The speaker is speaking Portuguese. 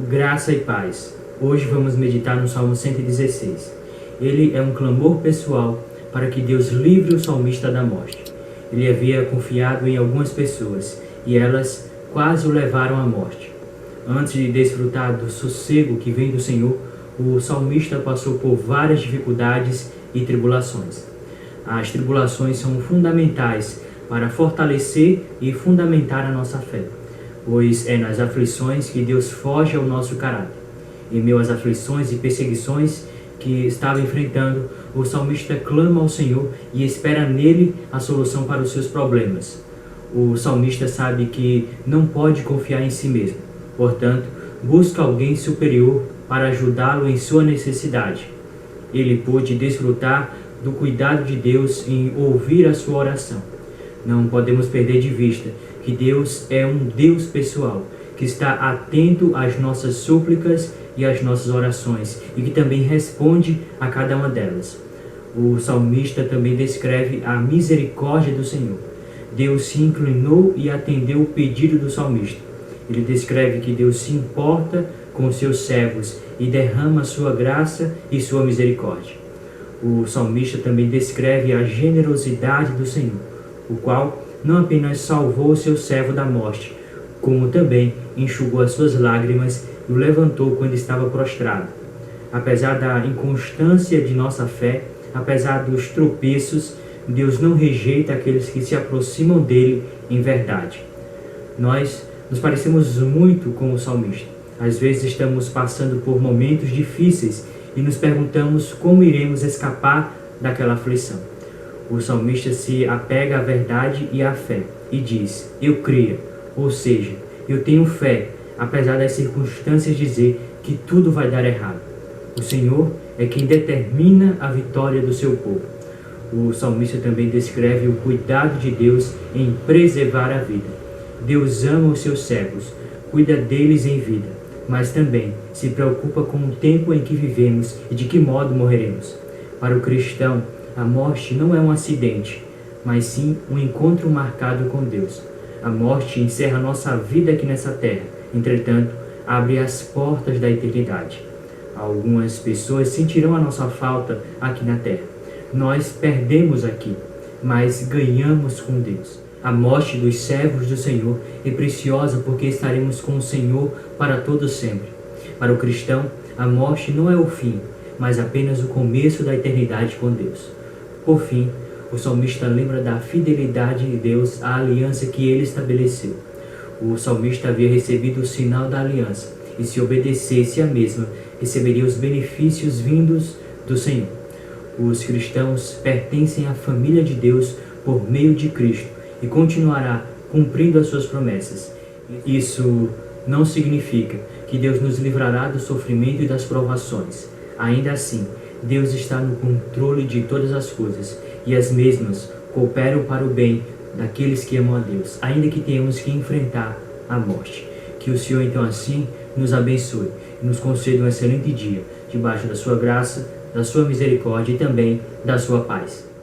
Graça e paz. Hoje vamos meditar no Salmo 116. Ele é um clamor pessoal para que Deus livre o salmista da morte. Ele havia confiado em algumas pessoas e elas quase o levaram à morte. Antes de desfrutar do sossego que vem do Senhor, o salmista passou por várias dificuldades e tribulações. As tribulações são fundamentais para fortalecer e fundamentar a nossa fé, pois é nas aflições que Deus foge ao nosso caráter. Em meio às aflições e perseguições que estava enfrentando, o salmista clama ao Senhor e espera nele a solução para os seus problemas. O salmista sabe que não pode confiar em si mesmo, portanto, busca alguém superior para ajudá-lo em sua necessidade. Ele pôde desfrutar do cuidado de Deus em ouvir a sua oração. Não podemos perder de vista que Deus é um Deus pessoal, que está atento às nossas súplicas e às nossas orações, e que também responde a cada uma delas. O salmista também descreve a misericórdia do Senhor. Deus se inclinou e atendeu o pedido do salmista. Ele descreve que Deus se importa com os seus servos e derrama sua graça e sua misericórdia. O salmista também descreve a generosidade do Senhor, o qual não apenas salvou o seu servo da morte, como também enxugou as suas lágrimas e o levantou quando estava prostrado. Apesar da inconstância de nossa fé, apesar dos tropeços, Deus não rejeita aqueles que se aproximam dele em verdade. Nós nos parecemos muito com o salmista. Às vezes estamos passando por momentos difíceis e nos perguntamos como iremos escapar daquela aflição. O salmista se apega à verdade e à fé e diz: eu creio, ou seja, eu tenho fé, apesar das circunstâncias dizer que tudo vai dar errado. O Senhor é quem determina a vitória do seu povo. O salmista também descreve o cuidado de Deus em preservar a vida. Deus ama os seus servos, cuida deles em vida, mas também se preocupa com o tempo em que vivemos e de que modo morreremos. Para o cristão, a morte não é um acidente, mas sim um encontro marcado com Deus. A morte encerra nossa vida aqui nessa terra, entretanto, abre as portas da eternidade. Algumas pessoas sentirão a nossa falta aqui na terra. Nós perdemos aqui, mas ganhamos com Deus. A morte dos servos do Senhor é preciosa porque estaremos com o Senhor para todo sempre. Para o cristão, a morte não é o fim, mas apenas o começo da eternidade com Deus. Por fim, o salmista lembra da fidelidade de Deus à aliança que ele estabeleceu. O salmista havia recebido o sinal da aliança, e se obedecesse a mesma, receberia os benefícios vindos do Senhor. Os cristãos pertencem à família de Deus por meio de Cristo e continuará cumprindo as suas promessas. Isso não significa que Deus nos livrará do sofrimento e das provações. Ainda assim, Deus está no controle de todas as coisas e as mesmas cooperam para o bem daqueles que amam a Deus, ainda que tenhamos que enfrentar a morte. Que o Senhor então assim nos abençoe e nos conceda um excelente dia, debaixo da sua graça, da sua misericórdia e também da sua paz.